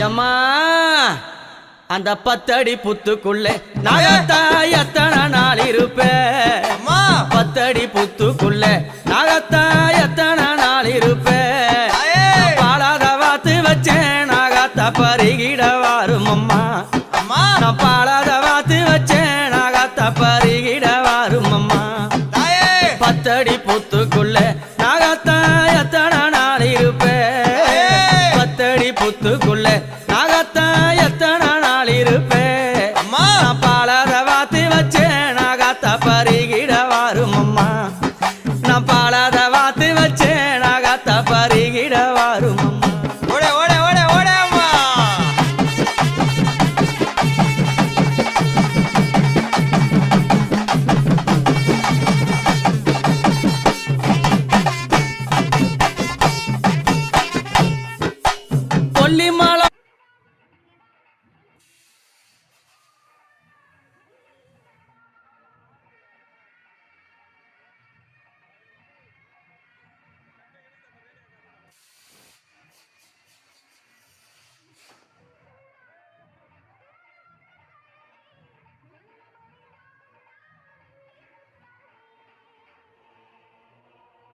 எம்மா அந்த 10 அடி புத்துக்குள்ளே நாகத்தா எத்தனை நாள் இருப்பேன் 10 அடி புத்துக்குள்ளே நாகத்தா எத்தனை நாள் இருப்பேன் பாலாத வாத்து வச்சேன் நாகத்தா பருகிட வாரும் அம்மா நான் பாலாத வாத்து வச்சேன் நாகத்தா பருகிட வாரும் அம்மா 10 அடி புத்துக்குள்ளே நாகத்தா எத்தனை நாள் இருப்பேன் 10 அடி புத்துக்குள்ளே நாகத்தா எத்தனை நாள் இருப்பேன்